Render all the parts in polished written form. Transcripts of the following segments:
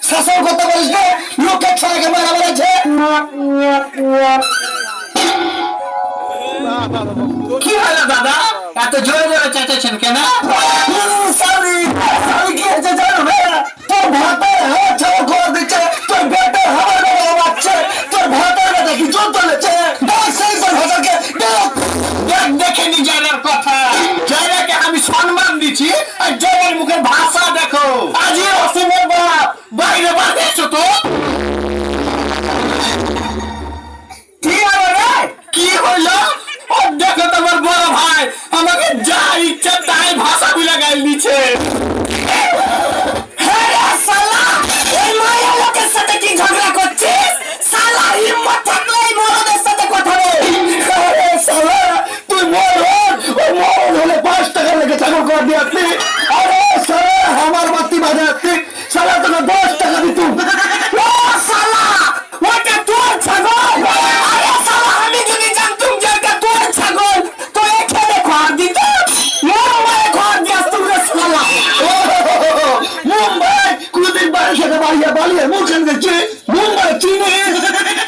শাসন করতে পারিস না, লোকের ছাড়াকে মারা বেড়াচ্ছে। কি হলো দাদা, এত জোরে জোরে চেঁচাচ্ছেন কেন? কি হয়েছে জানো না, তোর ভাতের হাওয়া ছাওয়া করে দিচ্ছে, তোর পেটের হাওয়া বাড়ছে, তোর ভাতের ব্যথা কি জোর তুলেছে। সেই তোর ভাতাকে দেখে নি জয়ের কথা, জয়কে আমি সম্মান দিচ্ছি, আর জয়ের মুখের ভাষা দেখো। আজই অসীমের বাপ বাইরে বাড়িয়েছো তো। কি হলো রে, কি হইলো? দেখো তোমার বড় ভাই আমাকে যা ইচ্ছা তাই ভাষা গুলা গাইল দিচ্ছে। লোকের সাথে কি ঝগড়া করছিস? শালা হিম্মত থাকলে এই মরদের সাথে কথা বল। তুই মরদ, ওই মরদ হলে 5 টাকা লেগে ছাগল করে দিয়ে আসলি। আরে শালা আমার বাতি বাজে আসলি, শালা তোকে 10 টাকা দিতুম। শালা ওটা তোর ছাগল। আরে শালা আমি যদি জানতুম যে এটা তোর ছাগল তো এখানে ঘর দিত, মুম্বাই ঘর দিয়ে আসতুম রে শালা। মুম্বাই কোনদিন বাড়ি খেতে বাড়িয়ে মুখে গেছে, মুম্বাই চিনি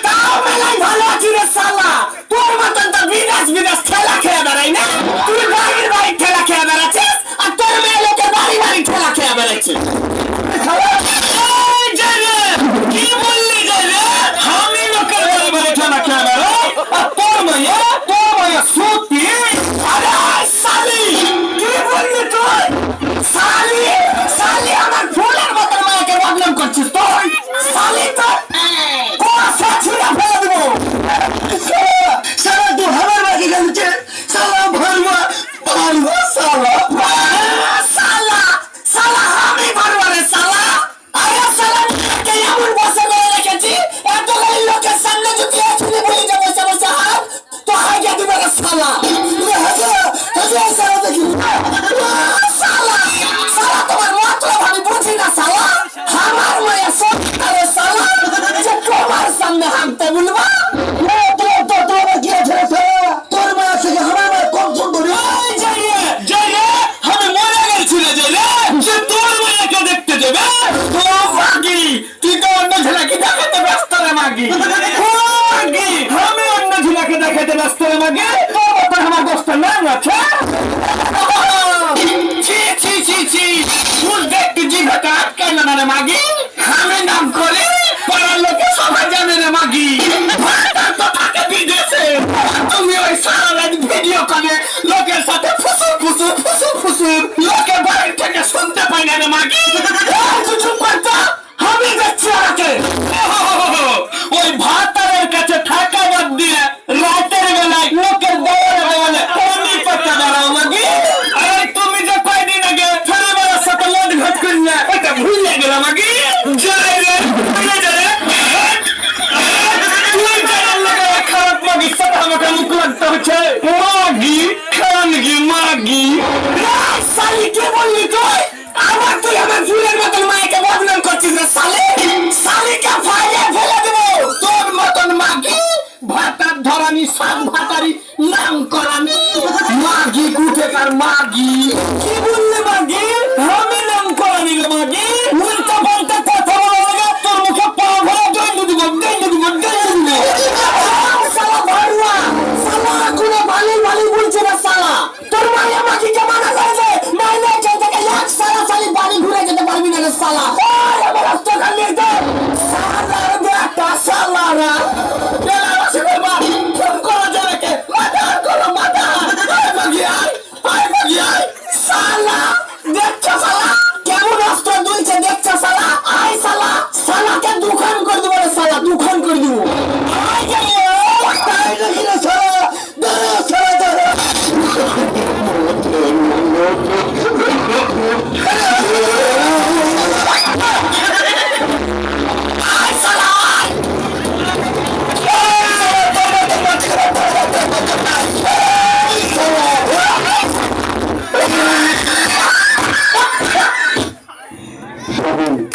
তাও মেলায় ভালো আছি রে শালা। তোর মতন তো বিদেশ বিদেশ ঠেলা খেয়ে বেড়াই না, তুই বাড়ির বাড়ি ঠেলা খেয়ে বেড়াচ্ছিস আর তোর মেয়ে লোকের বাড়ি বাড়ি ঠেলা খেয়ে বেড়াচ্ছে। কি বললি আমি লোকের বাড়ি বাড়ি ঠেলা খেয়ে বেড়াই আর তোর মেয়ে সত্যি? আরে শালি কি বললি তুই? শালি শালি আমার ফুলের মতন মায়াকে বদনাম করছিস তুই। শালি তো কোষা ছিঁড়া ফেলে দেবো। শালা তুই আমার বাড়ি গেছে, শালা ভরবা ভরবা শালা শালা শালা আমি ভরবা রে শালা। আরে শালা এমন বসে করে রেখেছি, এতগুলো লোকের সামনে যদি এখনই বলে যাবো বসে হাত তো হাইয়া দিবে রে শালা। শালা দেখি শালা শালা তোমার মতলব আমি বুঝি না শালা। আমার মায়া সত্যি শালা যে তোমার সামনে হাঁটতে বলবা। তোর মায়া থেকে আমার মায়া কম সুন্দর। আমি মরে গেছি রে যে তোর মায়াকে দেখতে দেবে। মাগি তুই তো অন্য ছেলেকে দেখাতে ব্যস্ত রে মাগি। আমি অন্য ছেলেকে দেখাতে ব্যস্ত রে মাগি, তোর ব্যাপার আমার দোস্তের নাম আছে। দেখতে জিভাটা আটকাই না রে মাগি, আমি নাম করে পাড়ার লোকে সবাই জানে রে মাগি। তো থাকে বিদেশে, তুমি ওই সারা রাত ভিডিও করে লোকের সাথে ফুসুর ফুসুর ফুসুর ফুসুর লোকের বাড়ি থেকে শুনতে পাই না রে মাগি। চুপ করতো, আমি দেখছি ওকে। ওই ভাতারের কাছে থাকা বাদ দিয়ে রাতের বেলায় লোকের দেওয়ার বেলায় অনি পাতা দাঁড়াও মাগি। আরে তুমি যে কয়দিন আগে ফেরিবারের সাথে লোড ঘাট করলে এটা ভুলে গেলাম মাগি। জয় রে ভুলে যা রে, তুই জানার লাগে খারাপ মাগির সাথে আমাকে মুখ লাগতে হচ্ছে। মাগি খানগি মাগি শালি কি বললি তুই? আবার তুই আমার ফুলের মতন মায়াকে বাবু